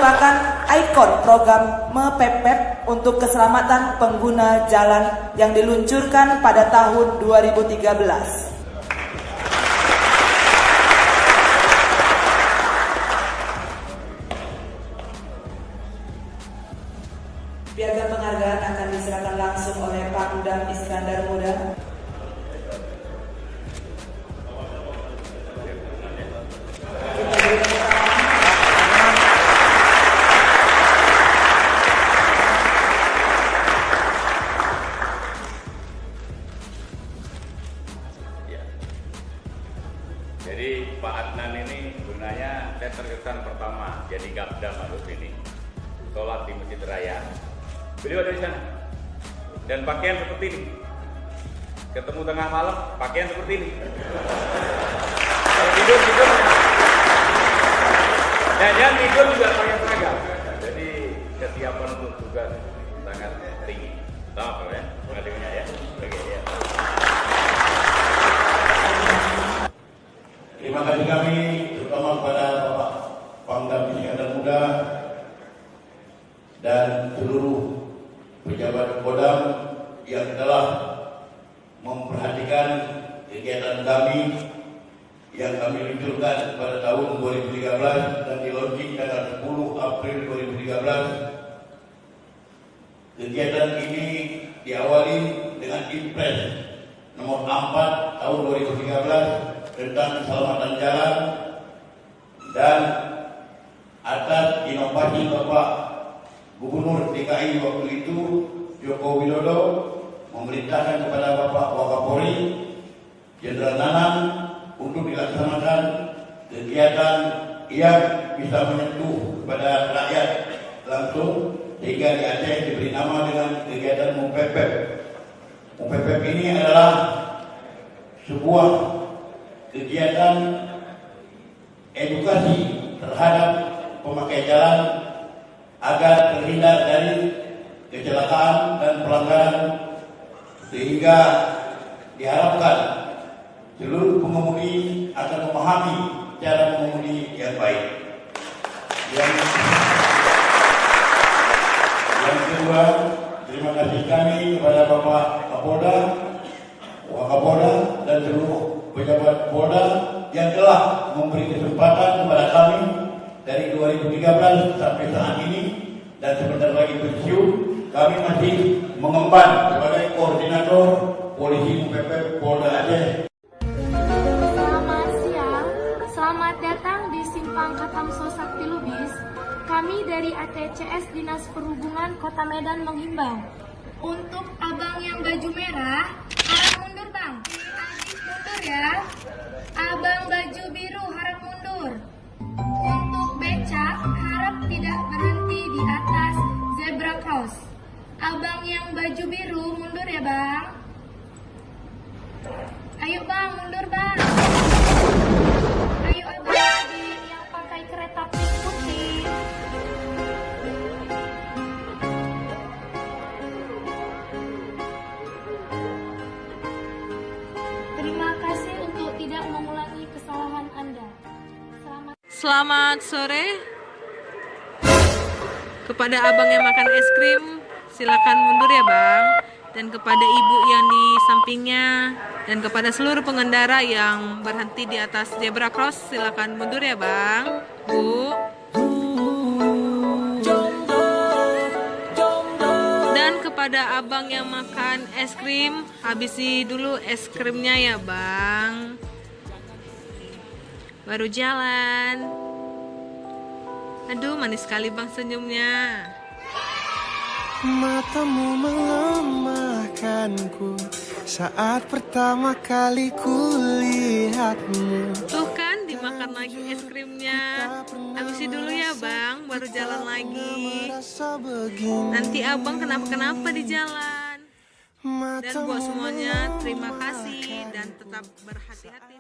merupakan ikon program MEPEP untuk keselamatan pengguna jalan yang diluncurkan pada tahun 2013. Piagam penghargaan akan diserahkan langsung oleh Pangdam Iskandar Muda. Jadi Pak Adnan ini gunanya saya terkesan pertama jadi Gapda Maruf ini sholat di Masjid Raya. Beliau ada di sana dan pakaian seperti ini. Ketemu tengah malam pakaian seperti ini. Kalau tidur dan tidur juga pakai seragam. Jadi kesiapan untuk tugas sangat tinggi. Sama Pak ya, pengadilnya ya. Oke ya. Terima kasih kami terutama kepada Bapak Pangdam Iskandar Muda dan seluruh pejabat Kodam yang telah memperhatikan kegiatan kami yang kami luncurkan pada tahun 2013 dan di-launching tanggal 10 April 2013. Kegiatan ini diawali dengan Impres nomor 4 tahun 2013 tentang keselamatan jalan dan atas inovasi Bapak Gubernur DKI waktu itu Joko Widodo memerintahkan kepada Bapak Wakapolri Jenderal Nanang untuk dilaksanakan kegiatan yang bisa menyentuh kepada rakyat langsung sehingga di Aceh diberi nama dengan kegiatan MEPEP. MEPEP ini adalah sebuah kegiatan edukasi terhadap pemakai jalan agar terhindar dari kecelakaan dan pelanggaran sehingga diharapkan seluruh pengemudi akan memahami cara mengemudi yang baik. Yang kedua, terima kasih kami kepada Bapak Kapolda, Wakapolda dan seluruh pejabat Polda yang telah memberi kesempatan kepada kami dari 2013 sampai saat ini dan sebentar lagi pensiun. Kami masih mengemban sebagai koordinator polisi MEPEP Polda Aceh. Selamat siang, selamat datang di Simpang Katamso Sakti Lubis. Kami dari ATCS Dinas Perhubungan Kota Medan menghimbau untuk abang yang baju merah harap mundur bang. Adik mundur ya. Abang baju biru harap mundur. Untuk becak harap tidak berhenti di atas zebra cross. Abang yang baju biru mundur ya bang. Ayo bang, mundur bang. Ayo adik-adik yang pakai kereta pink putih. Terima kasih untuk tidak mengulangi kesalahan Anda. Selamat sore. Kepada abang yang makan es krim, silakan mundur ya bang. Dan kepada ibu yang di sampingnya dan kepada seluruh pengendara yang berhenti di atas zebra cross, silakan mundur ya bang, bu. Dan kepada abang yang makan es krim, habisi dulu es krimnya ya bang, baru jalan. Aduh, manis sekali bang senyumnya. Matamu melemahkanku saat pertama kali kulihatmu. Tuh kan, dimakan lagi es krimnya. Habisi dulu ya bang, baru jalan lagi. Nanti abang kenapa-kenapa di jalan. Dan buat semuanya, terima kasih dan tetap berhati-hati.